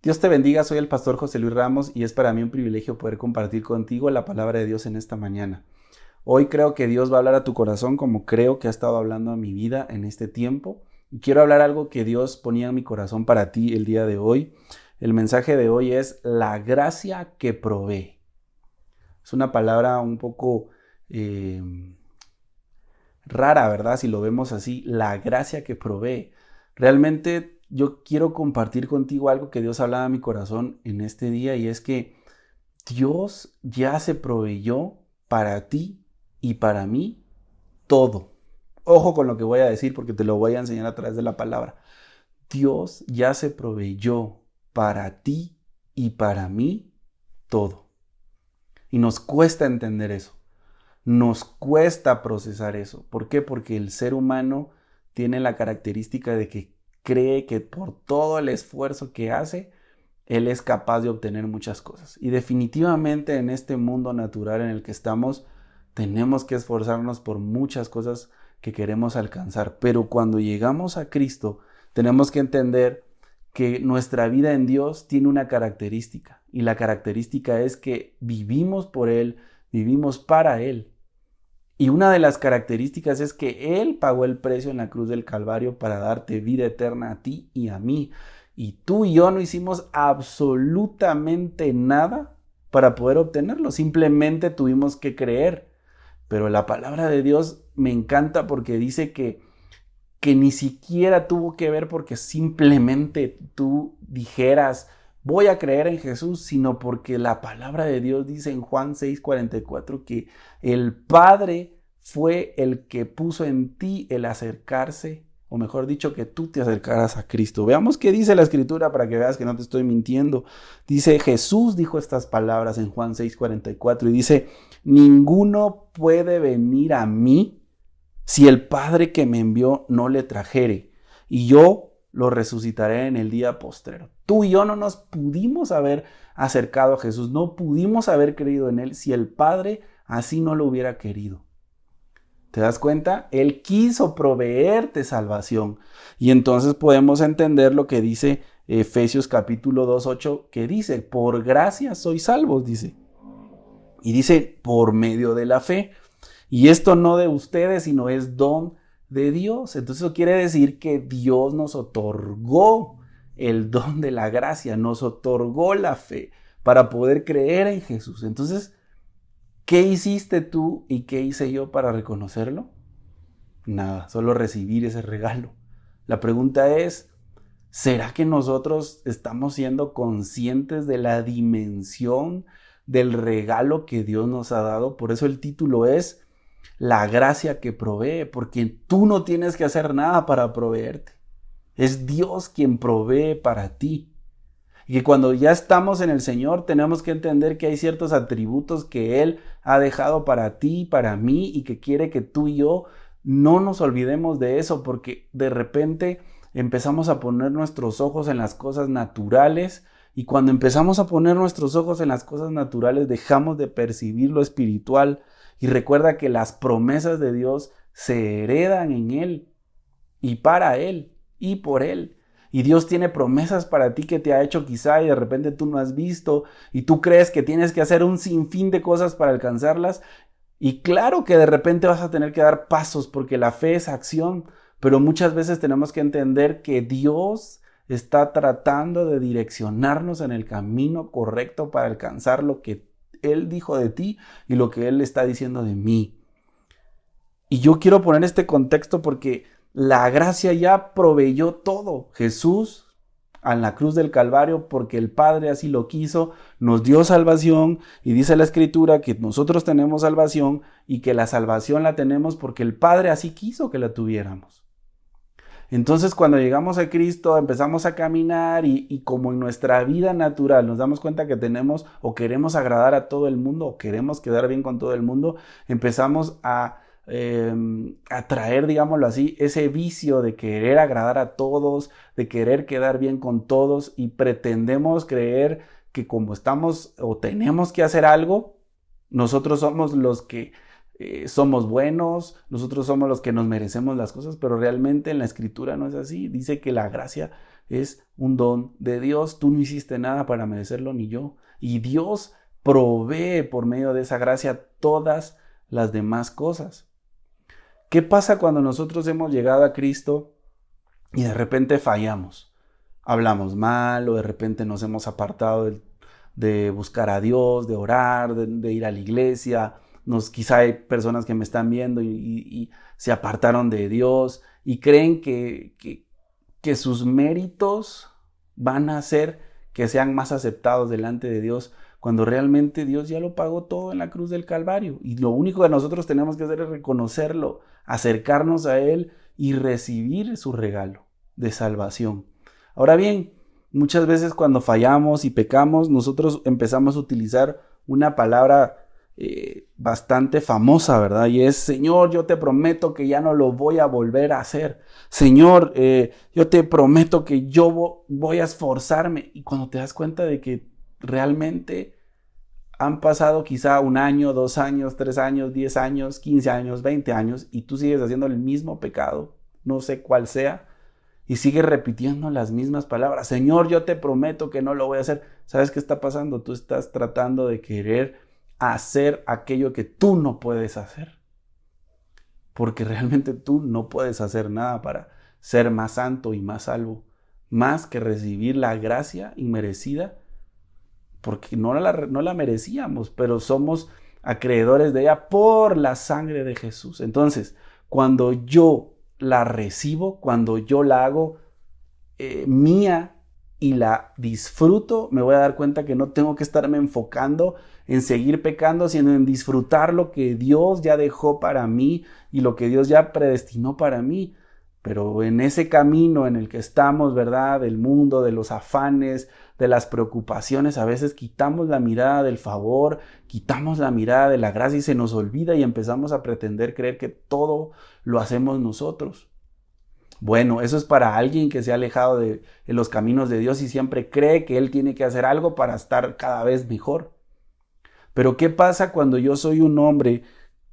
Dios te bendiga, soy el pastor José Luis Ramos y es para mí un privilegio poder compartir contigo la palabra de Dios en esta mañana. Hoy creo que Dios va a hablar a tu corazón como creo que ha estado hablando a mi vida en este tiempo. Y quiero hablar algo que Dios ponía en mi corazón para ti el día de hoy. El mensaje de hoy es la gracia que provee. Es una palabra un poco eh, rara, ¿verdad? Si lo vemos así, la gracia que provee. Realmente yo quiero compartir contigo algo que Dios hablaba a mi corazón en este día y es que Dios ya se proveyó para ti y para mí todo. Ojo con lo que voy a decir porque te lo voy a enseñar a través de la palabra. Dios ya se proveyó para ti y para mí todo. Y nos cuesta entender eso. Nos cuesta procesar eso. ¿Por qué? Porque el ser humano tiene la característica de que cree que por todo el esfuerzo que hace, él es capaz de obtener muchas cosas. Y definitivamente en este mundo natural en el que estamos, tenemos que esforzarnos por muchas cosas que queremos alcanzar. Pero cuando llegamos a Cristo, tenemos que entender que nuestra vida en Dios tiene una característica. Y la característica es que vivimos por Él, vivimos para Él. Y una de las características es que Él pagó el precio en la cruz del Calvario para darte vida eterna a ti y a mí. Y tú y yo no hicimos absolutamente nada para poder obtenerlo. Simplemente tuvimos que creer. Pero la palabra de Dios me encanta porque dice que ni siquiera tuvo que ver porque simplemente tú dijeras, voy a creer en Jesús, sino porque la palabra de Dios dice en Juan 6:44 que el Padre fue el que puso en ti el acercarse, o mejor dicho, que tú te acercaras a Cristo. Veamos qué dice la Escritura para que veas que no te estoy mintiendo. Dice, Jesús dijo estas palabras en Juan 6:44 y dice, ninguno puede venir a mí si el Padre que me envió no le trajere, y yo lo resucitaré en el día postrero. Tú y yo no nos pudimos haber acercado a Jesús, no pudimos haber creído en Él si el Padre así no lo hubiera querido. ¿Te das cuenta? Él quiso proveerte salvación. Y entonces podemos entender lo que dice Efesios capítulo 2:8, que dice, por gracia sois salvos, dice. Y dice, por medio de la fe. Y esto no de ustedes, sino es don de Dios. Entonces eso quiere decir que Dios nos otorgó el don de la gracia, nos otorgó la fe para poder creer en Jesús. Entonces, ¿qué hiciste tú y qué hice yo para reconocerlo? Nada, solo recibir ese regalo. La pregunta es, ¿será que nosotros estamos siendo conscientes de la dimensión del regalo que Dios nos ha dado? Por eso el título es la gracia que provee, porque tú no tienes que hacer nada para proveerte. Es Dios quien provee para ti. Y que cuando ya estamos en el Señor tenemos que entender que hay ciertos atributos que Él ha dejado para ti, para mí, y que quiere que tú y yo no nos olvidemos de eso, porque de repente empezamos a poner nuestros ojos en las cosas naturales, y cuando empezamos a poner nuestros ojos en las cosas naturales dejamos de percibir lo espiritual. Y recuerda que las promesas de Dios se heredan en Él y para Él y por Él. Y Dios tiene promesas para ti que te ha hecho quizá y de repente tú no has visto y tú crees que tienes que hacer un sinfín de cosas para alcanzarlas. Y claro que de repente vas a tener que dar pasos porque la fe es acción, pero muchas veces tenemos que entender que Dios está tratando de direccionarnos en el camino correcto para alcanzar lo que Él dijo de ti y lo que Él está diciendo de mí. Y yo quiero poner este contexto porque la gracia ya proveyó todo. Jesús en la cruz del Calvario, porque el Padre así lo quiso, nos dio salvación y dice la Escritura que nosotros tenemos salvación y que la salvación la tenemos porque el Padre así quiso que la tuviéramos. Entonces cuando llegamos a Cristo empezamos a caminar y como en nuestra vida natural nos damos cuenta que tenemos o queremos agradar a todo el mundo o queremos quedar bien con todo el mundo, empezamos a traer, digámoslo así, ese vicio de querer agradar a todos, de querer quedar bien con todos y pretendemos creer que como estamos o tenemos que hacer algo, nosotros somos los que somos buenos, nosotros somos los que nos merecemos las cosas, pero realmente en la Escritura no es así. Dice que la gracia es un don de Dios. Tú no hiciste nada para merecerlo, ni yo. Y Dios provee por medio de esa gracia todas las demás cosas. ¿Qué pasa cuando nosotros hemos llegado a Cristo y de repente fallamos? Hablamos mal o de repente nos hemos apartado de buscar a Dios, de orar, de ir a la iglesia. Quizá hay personas que me están viendo y se apartaron de Dios y creen que sus méritos van a hacer que sean más aceptados delante de Dios, cuando realmente Dios ya lo pagó todo en la cruz del Calvario. Y lo único que nosotros tenemos que hacer es reconocerlo, acercarnos a Él y recibir su regalo de salvación. Ahora bien, muchas veces cuando fallamos y pecamos, nosotros empezamos a utilizar una palabra bastante famosa, ¿verdad? Y es: Señor, yo te prometo que ya no lo voy a volver a hacer. Señor, yo te prometo que yo voy a esforzarme. Y cuando te das cuenta de que realmente han pasado quizá 1 año, 2 años, 3 años, 10 años, 15 años, 20 años, y tú sigues haciendo el mismo pecado, no sé cuál sea, y sigues repitiendo las mismas palabras: Señor, yo te prometo que no lo voy a hacer. ¿Sabes qué está pasando? Tú estás tratando de querer hacer aquello que tú no puedes hacer, porque realmente tú no puedes hacer nada para ser más santo y más salvo, más que recibir la gracia inmerecida, porque no la merecíamos, pero somos acreedores de ella por la sangre de Jesús. Entonces, cuando yo la recibo, cuando yo la hago mía y la disfruto, me voy a dar cuenta que no tengo que estarme enfocando en seguir pecando, sino en disfrutar lo que Dios ya dejó para mí y lo que Dios ya predestinó para mí. Pero en ese camino en el que estamos, ¿verdad?, del mundo, de los afanes, de las preocupaciones, a veces quitamos la mirada del favor, quitamos la mirada de la gracia y se nos olvida y empezamos a pretender creer que todo lo hacemos nosotros. Bueno, eso es para alguien que se ha alejado de los caminos de Dios y siempre cree que él tiene que hacer algo para estar cada vez mejor. Pero ¿qué pasa cuando yo soy un hombre,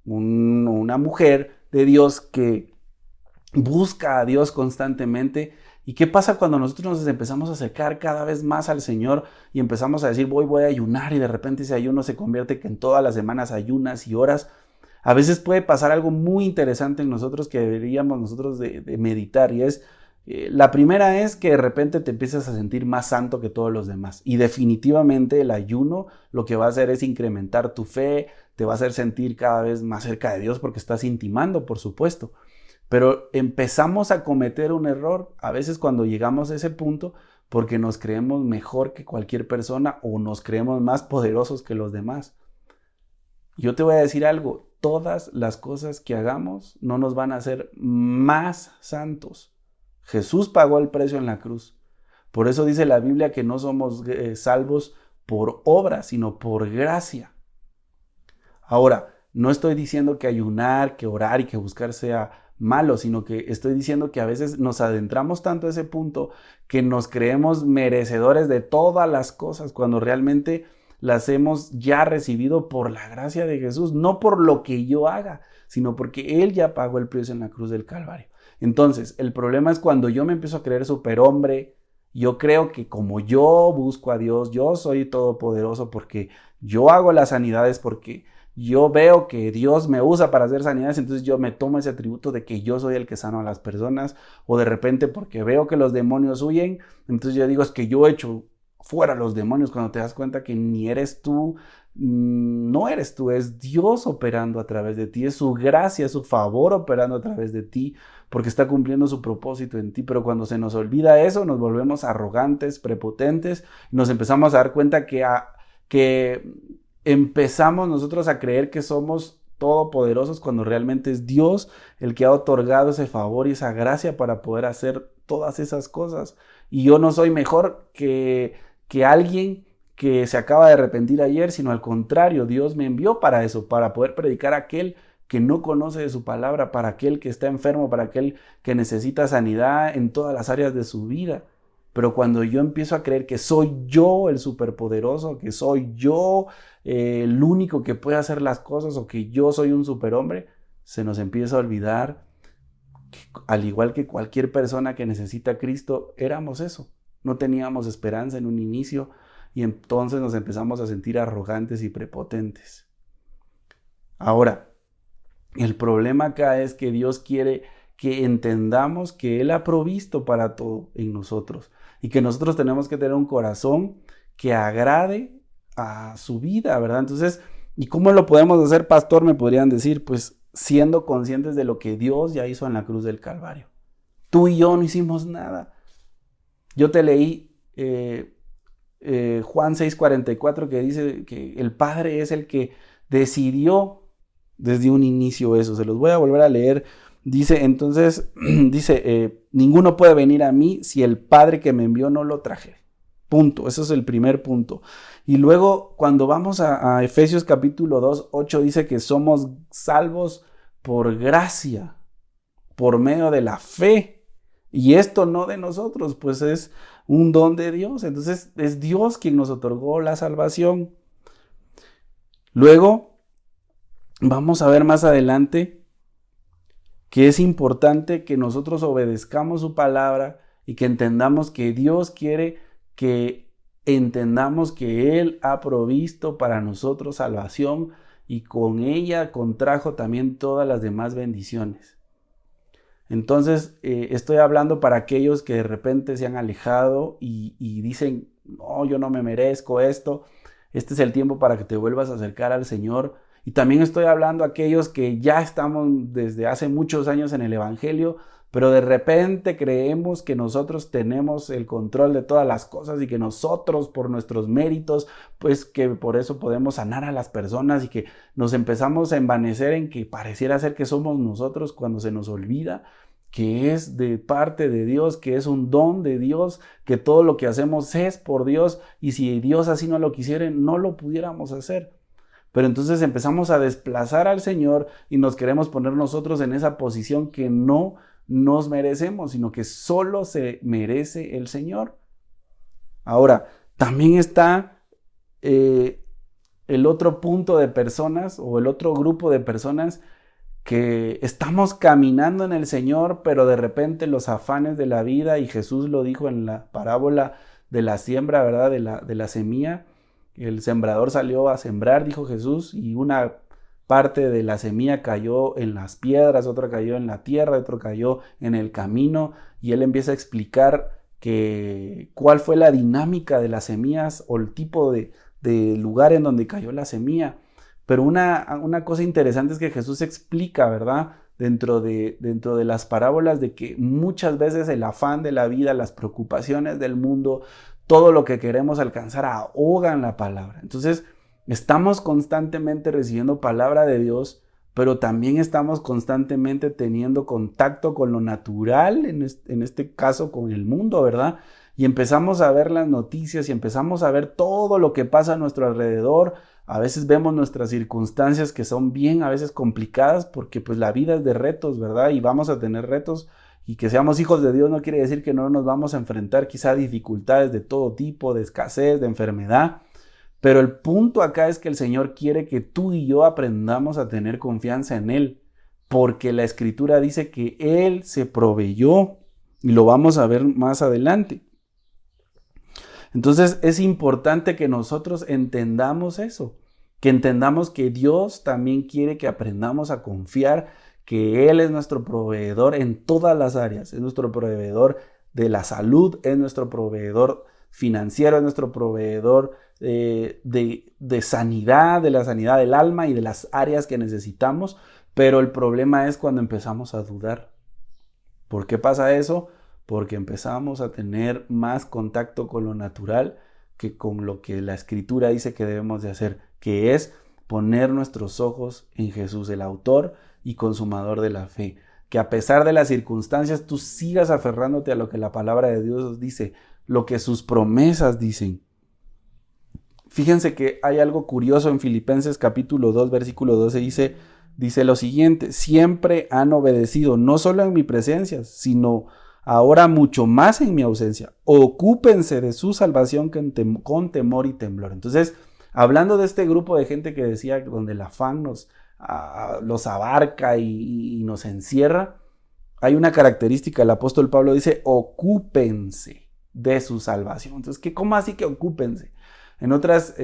una mujer de Dios que busca a Dios constantemente? ¿Y qué pasa cuando nosotros nos empezamos a acercar cada vez más al Señor y empezamos a decir: voy a ayunar, y de repente ese ayuno se convierte que en todas las semanas ayunas y oras? A veces puede pasar algo muy interesante en nosotros que deberíamos nosotros de meditar, y es, la primera es que de repente te empiezas a sentir más santo que todos los demás, y definitivamente el ayuno lo que va a hacer es incrementar tu fe, te va a hacer sentir cada vez más cerca de Dios porque estás intimando, por supuesto. Pero empezamos a cometer un error a veces cuando llegamos a ese punto, porque nos creemos mejor que cualquier persona o nos creemos más poderosos que los demás. Yo te voy a decir algo: todas las cosas que hagamos no nos van a hacer más santos. Jesús pagó el precio en la cruz. Por eso dice la Biblia que no somos salvos por obra, sino por gracia. Ahora, no estoy diciendo que ayunar, que orar y que buscar sea malo, sino que estoy diciendo que a veces nos adentramos tanto a ese punto que nos creemos merecedores de todas las cosas, cuando realmente las hemos ya recibido por la gracia de Jesús, no por lo que yo haga, sino porque Él ya pagó el precio en la cruz del Calvario. Entonces, el problema es cuando yo me empiezo a creer superhombre. Yo creo que como yo busco a Dios, yo soy todopoderoso porque yo hago las sanidades, porque yo veo que Dios me usa para hacer sanidades, entonces yo me tomo ese atributo de que yo soy el que sano a las personas, o de repente porque veo que los demonios huyen, entonces yo digo: es que yo echo fuera los demonios, cuando te das cuenta que ni eres tú, no eres tú, es Dios operando a través de ti, es su gracia, es su favor operando a través de ti, porque está cumpliendo su propósito en ti. Pero cuando se nos olvida eso, nos volvemos arrogantes, prepotentes, y nos empezamos a dar cuenta que empezamos nosotros a creer que somos todopoderosos, cuando realmente es Dios el que ha otorgado ese favor y esa gracia para poder hacer todas esas cosas. Y yo no soy mejor que alguien que se acaba de arrepentir ayer, sino al contrario, Dios me envió para eso, para poder predicar a aquel que no conoce de su palabra, para aquel que está enfermo, para aquel que necesita sanidad en todas las áreas de su vida. Pero cuando yo empiezo a creer que soy yo el superpoderoso, que soy yo el único que puede hacer las cosas o que yo soy un superhombre, se nos empieza a olvidar que, al igual que cualquier persona que necesita a Cristo, éramos eso. No teníamos esperanza en un inicio y entonces nos empezamos a sentir arrogantes y prepotentes. Ahora, el problema acá es que Dios quiere que entendamos que Él ha provisto para todo en nosotros y que nosotros tenemos que tener un corazón que agrade a su vida, ¿verdad? Entonces, ¿y cómo lo podemos hacer, pastor? Me podrían decir, pues siendo conscientes de lo que Dios ya hizo en la cruz del Calvario. Tú y yo no hicimos nada. Yo te leí Juan 6:44 que dice que el Padre es el que decidió desde un inicio eso. Se los voy a volver a leer. Dice, entonces, ninguno puede venir a mí si el Padre que me envió no lo trajere. Punto. Ese es el primer punto. Y luego, cuando vamos a Efesios capítulo 2, 8, dice que somos salvos por gracia, por medio de la fe. Y esto no de nosotros, pues es un don de Dios. Entonces, es Dios quien nos otorgó la salvación. Luego, vamos a ver más adelante que es importante que nosotros obedezcamos su palabra y que entendamos que Dios quiere que entendamos que Él ha provisto para nosotros salvación y con ella contrajo también todas las demás bendiciones. Entonces, estoy hablando para aquellos que de repente se han alejado y dicen, no, yo no me merezco esto. Este es el tiempo para que te vuelvas a acercar al Señor. Y también estoy hablando a aquellos que ya estamos desde hace muchos años en el Evangelio, pero de repente creemos que nosotros tenemos el control de todas las cosas y que nosotros por nuestros méritos, pues que por eso podemos sanar a las personas y que nos empezamos a envanecer en que pareciera ser que somos nosotros cuando se nos olvida que es de parte de Dios, que es un don de Dios, que todo lo que hacemos es por Dios y si Dios así no lo quisiera, no lo pudiéramos hacer. Pero entonces empezamos a desplazar al Señor y nos queremos poner nosotros en esa posición que no nos merecemos, sino que solo se merece el Señor. Ahora, también está el otro punto de personas o el otro grupo de personas que estamos caminando en el Señor, pero de repente los afanes de la vida, y Jesús lo dijo en la parábola de la siembra, ¿verdad? De la semilla. El sembrador salió a sembrar, dijo Jesús, y una parte de la semilla cayó en las piedras, otra cayó en la tierra, otra cayó en el camino, y él empieza a explicar cuál fue la dinámica de las semillas o el tipo de lugar en donde cayó la semilla. Pero una cosa interesante es que Jesús explica, ¿verdad? Dentro de las parábolas de que muchas veces el afán de la vida, las preocupaciones del mundo, todo lo que queremos alcanzar ahogan la palabra. Entonces, estamos constantemente recibiendo palabra de Dios, pero también estamos constantemente teniendo contacto con lo natural, en este caso con el mundo, ¿verdad? Y empezamos a ver las noticias y empezamos a ver todo lo que pasa a nuestro alrededor. A veces vemos nuestras circunstancias que son bien a veces complicadas porque pues la vida es de retos, ¿verdad? Y vamos a tener retos. Y que seamos hijos de Dios no quiere decir que no nos vamos a enfrentar quizá a dificultades de todo tipo, de escasez, de enfermedad. Pero el punto acá es que el Señor quiere que tú y yo aprendamos a tener confianza en Él. Porque la Escritura dice que Él se proveyó. Y lo vamos a ver más adelante. Entonces es importante que nosotros entendamos eso. Que entendamos que Dios también quiere que aprendamos a confiar que Él es nuestro proveedor en todas las áreas, es nuestro proveedor de la salud, es nuestro proveedor financiero, es nuestro proveedor de sanidad, de la sanidad del alma y de las áreas que necesitamos, pero el problema es cuando empezamos a dudar. ¿Por qué pasa eso? Porque empezamos a tener más contacto con lo natural que con lo que la Escritura dice que debemos de hacer, que es poner nuestros ojos en Jesús, el autor y consumador de la fe. Que a pesar de las circunstancias, tú sigas aferrándote a lo que la palabra de Dios dice, lo que sus promesas dicen. Fíjense que hay algo curioso en Filipenses capítulo 2, versículo 12, dice lo siguiente: siempre han obedecido, no solo en mi presencia, sino ahora mucho más en mi ausencia. Ocúpense de su salvación con temor y temblor. Entonces, hablando de este grupo de gente que decía donde el afán los abarca y nos encierra, hay una característica, el apóstol Pablo dice, ocúpense de su salvación. Entonces, ¿cómo así que ocúpense? En otras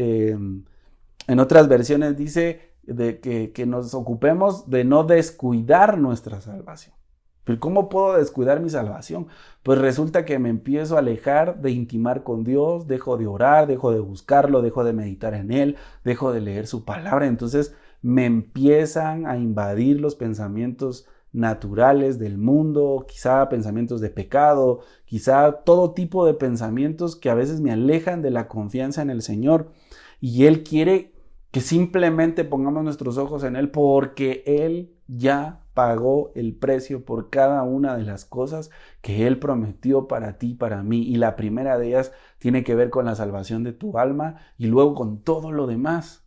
versiones dice que nos ocupemos de no descuidar nuestra salvación. ¿Pero cómo puedo descuidar mi salvación? Pues resulta que me empiezo a alejar de intimar con Dios, dejo de orar, dejo de buscarlo, dejo de meditar en Él, dejo de leer su palabra. Entonces me empiezan a invadir los pensamientos naturales del mundo, quizá pensamientos de pecado, quizá todo tipo de pensamientos que a veces me alejan de la confianza en el Señor. Y Él quiere que simplemente pongamos nuestros ojos en Él porque Él ya pagó el precio por cada una de las cosas que Él prometió para ti y para mí. Y la primera de ellas tiene que ver con la salvación de tu alma y luego con todo lo demás.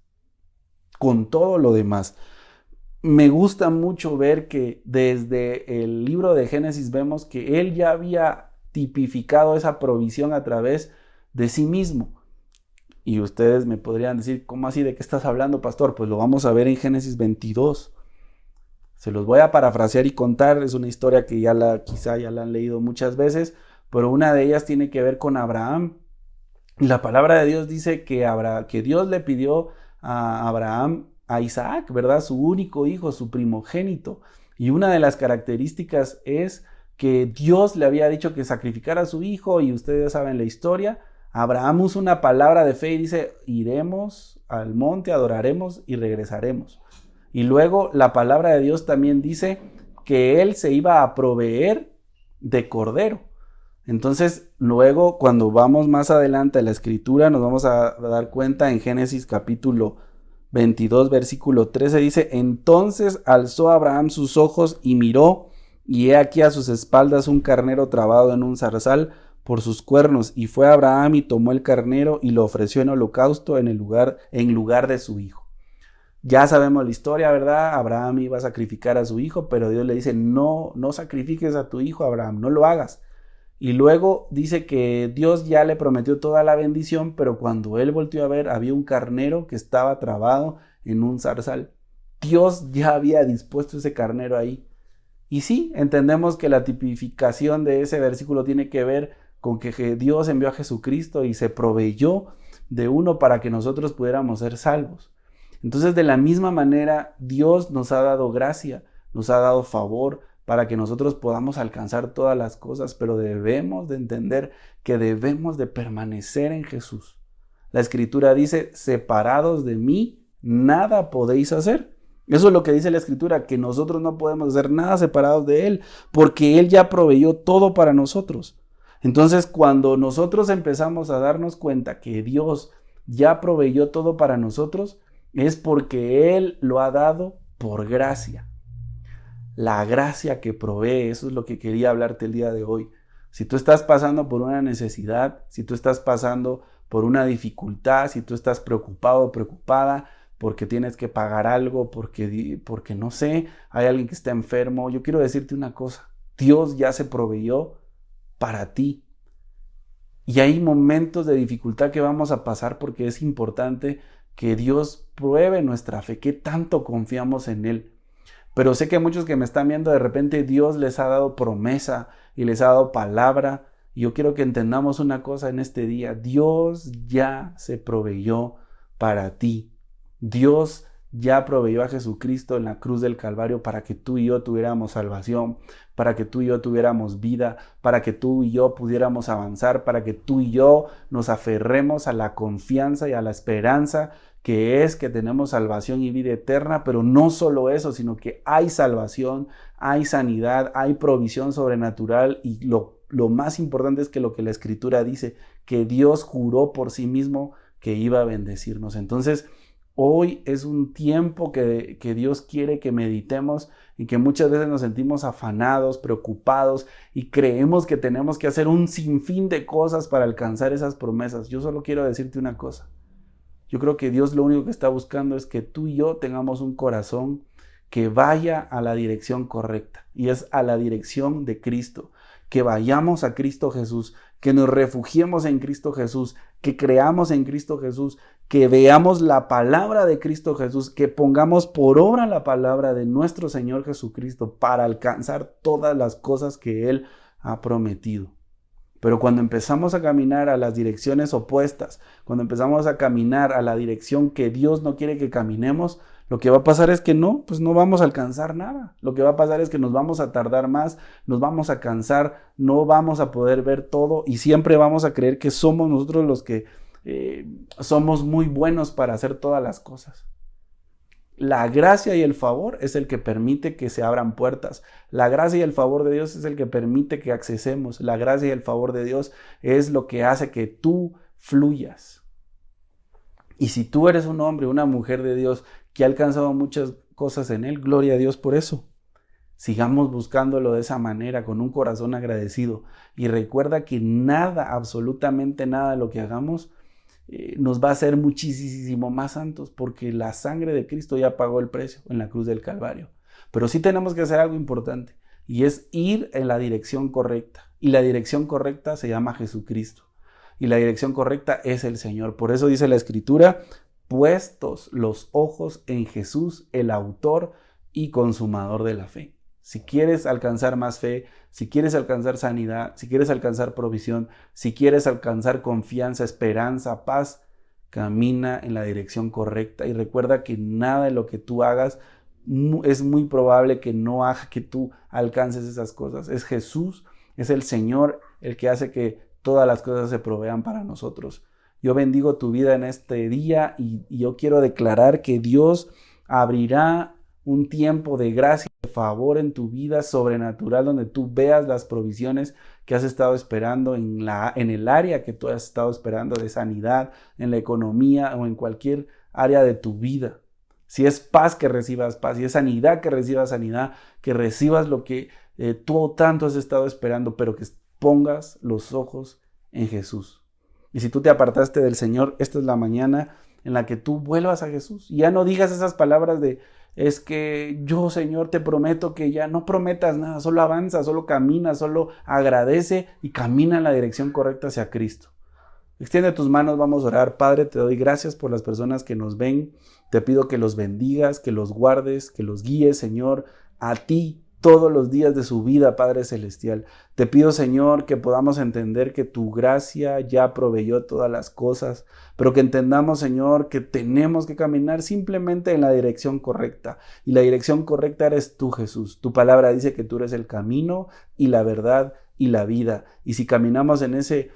Con todo lo demás. Me gusta mucho ver que desde el libro de Génesis vemos que Él ya había tipificado esa provisión a través de sí mismo. Y ustedes me podrían decir, ¿cómo así? ¿De qué estás hablando, pastor? Pues lo vamos a ver en Génesis 22. Se los voy a parafrasear y contar. Es una historia que quizá ya la han leído muchas veces, pero una de ellas tiene que ver con Abraham. Y la palabra de Dios dice que Dios le pidió a Abraham a Isaac, ¿verdad? Su único hijo, su primogénito. Y una de las características es que Dios le había dicho que sacrificara a su hijo, y ustedes ya saben la historia. Abraham usa una palabra de fe y dice, iremos al monte, adoraremos y regresaremos. Y luego la palabra de Dios también dice que él se iba a proveer de cordero. Entonces, luego cuando vamos más adelante a la escritura, nos vamos a dar cuenta en Génesis capítulo 22, versículo 13, dice, entonces alzó Abraham sus ojos y miró, y he aquí a sus espaldas un carnero trabado en un zarzal por sus cuernos, y fue Abraham y tomó el carnero y lo ofreció en holocausto en lugar de su hijo. Ya sabemos la historia, ¿verdad? Abraham iba a sacrificar a su hijo, pero Dios le dice, no sacrifiques a tu hijo, Abraham, no lo hagas. Y luego dice que Dios ya le prometió toda la bendición, pero cuando él volteó a ver, había un carnero que estaba trabado en un zarzal. Dios ya había dispuesto ese carnero ahí. Y sí, entendemos que la tipificación de ese versículo tiene que ver con que Dios envió a Jesucristo y se proveyó de uno para que nosotros pudiéramos ser salvos. Entonces, de la misma manera, Dios nos ha dado gracia, nos ha dado favor para que nosotros podamos alcanzar todas las cosas, pero debemos de entender que debemos de permanecer en Jesús. La Escritura dice, separados de mí, nada podéis hacer. Eso es lo que dice la Escritura, que nosotros no podemos hacer nada separados de Él, porque Él ya proveyó todo para nosotros. Entonces, cuando nosotros empezamos a darnos cuenta que Dios ya proveyó todo para nosotros, es porque Él lo ha dado por gracia. La gracia que provee, eso es lo que quería hablarte el día de hoy. Si tú estás pasando por una necesidad, si tú estás pasando por una dificultad, si tú estás preocupado o preocupada porque tienes que pagar algo, porque no sé, hay alguien que está enfermo, yo quiero decirte una cosa, Dios ya se proveyó para ti. Y hay momentos de dificultad que vamos a pasar porque es importante que Dios pruebe nuestra fe, qué tanto confiamos en Él. Pero sé que muchos que me están viendo, de repente Dios les ha dado promesa y les ha dado palabra. Y yo quiero que entendamos una cosa en este día. Dios ya se proveyó para ti. Dios ya proveyó a Jesucristo en la cruz del Calvario para que tú y yo tuviéramos salvación, para que tú y yo tuviéramos vida, para que tú y yo pudiéramos avanzar, para que tú y yo nos aferremos a la confianza y a la esperanza que es que tenemos salvación y vida eterna. Pero no solo eso, sino que hay salvación, hay sanidad, hay provisión sobrenatural, y lo más importante es que lo que la Escritura dice, que Dios juró por sí mismo que iba a bendecirnos. Entonces, hoy es un tiempo que Dios quiere que meditemos, y que muchas veces nos sentimos afanados, preocupados, y creemos que tenemos que hacer un sinfín de cosas para alcanzar esas promesas. Yo solo quiero decirte una cosa. Yo creo que Dios lo único que está buscando es que tú y yo tengamos un corazón que vaya a la dirección correcta, y es a la dirección de Cristo. que vayamos a Cristo Jesús, que nos refugiemos en Cristo Jesús, que creamos en Cristo Jesús, que veamos la palabra de Cristo Jesús, que pongamos por obra la palabra de nuestro Señor Jesucristo para alcanzar todas las cosas que Él ha prometido. Pero cuando empezamos a caminar a las direcciones opuestas, cuando empezamos a caminar a la dirección que Dios no quiere que caminemos, lo que va a pasar es que no vamos a alcanzar nada. Lo que va a pasar es que nos vamos a tardar más, nos vamos a cansar, no vamos a poder ver todo y siempre vamos a creer que somos nosotros los que somos muy buenos para hacer todas las cosas. La gracia y el favor es el que permite que se abran puertas. La gracia y el favor de Dios es el que permite que accesemos. La gracia y el favor de Dios es lo que hace que tú fluyas. Y si tú eres un hombre, una mujer de Dios que ha alcanzado muchas cosas en Él, gloria a Dios por eso. Sigamos buscándolo de esa manera, con un corazón agradecido. Y recuerda que nada, absolutamente nada de lo que hagamos nos va a hacer muchísimo más santos, porque la sangre de Cristo ya pagó el precio en la cruz del Calvario. Pero sí tenemos que hacer algo importante, y es ir en la dirección correcta. Y la dirección correcta se llama Jesucristo. Y la dirección correcta es el Señor. Por eso dice la Escritura: puestos los ojos en Jesús, el autor y consumador de la fe. Si quieres alcanzar más fe, si quieres alcanzar sanidad, si quieres alcanzar provisión, si quieres alcanzar confianza, esperanza, paz, camina en la dirección correcta y recuerda que nada de lo que tú hagas es muy probable que no haga que tú alcances esas cosas. Es Jesús, es el Señor el que hace que todas las cosas se provean para nosotros. Yo bendigo tu vida en este día y yo quiero declarar que Dios abrirá un tiempo de gracia y de favor en tu vida sobrenatural, donde tú veas las provisiones que has estado esperando en el área que tú has estado esperando, de sanidad, en la economía o en cualquier área de tu vida. Si es paz, que recibas paz. Si es sanidad, que recibas sanidad. Que recibas lo que tú tanto has estado esperando, pero que pongas los ojos en Jesús. Y si tú te apartaste del Señor, esta es la mañana en la que tú vuelvas a Jesús. Y ya no digas esas palabras de: es que yo, Señor, te prometo que ya. No prometas nada, solo avanza, solo camina, solo agradece y camina en la dirección correcta hacia Cristo. Extiende tus manos, vamos a orar. Padre, te doy gracias por las personas que nos ven. Te pido que los bendigas, que los guardes, que los guíes, Señor, a ti todos los días de su vida, Padre Celestial. Te pido, Señor, que podamos entender que tu gracia ya proveyó todas las cosas, pero que entendamos, Señor, que tenemos que caminar simplemente en la dirección correcta. Y la dirección correcta eres tú, Jesús. Tu palabra dice que tú eres el camino y la verdad y la vida. Y si caminamos en ese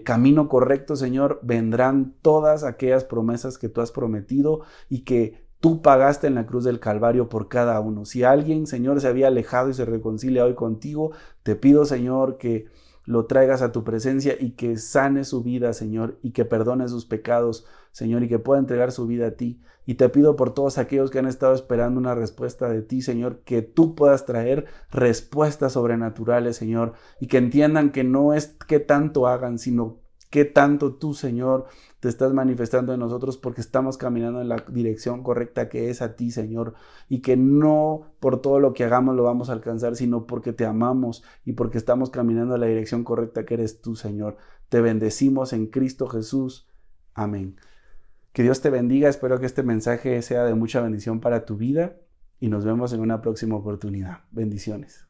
camino correcto, Señor, vendrán todas aquellas promesas que tú has prometido y que tú pagaste en la cruz del Calvario por cada uno. Si alguien, Señor, se había alejado y se reconcilia hoy contigo, te pido, Señor, que lo traigas a tu presencia y que sane su vida, Señor, y que perdone sus pecados, Señor, y que pueda entregar su vida a ti. Y te pido por todos aquellos que han estado esperando una respuesta de ti, Señor, que tú puedas traer respuestas sobrenaturales, Señor, y que entiendan que no es qué tanto hagan, sino qué tanto tú, Señor, te estás manifestando en nosotros, porque estamos caminando en la dirección correcta, que es a ti, Señor, y que no por todo lo que hagamos lo vamos a alcanzar, sino porque te amamos y porque estamos caminando en la dirección correcta, que eres tú, Señor. Te bendecimos en Cristo Jesús. Amén. Que Dios te bendiga. Espero que este mensaje sea de mucha bendición para tu vida y nos vemos en una próxima oportunidad. Bendiciones.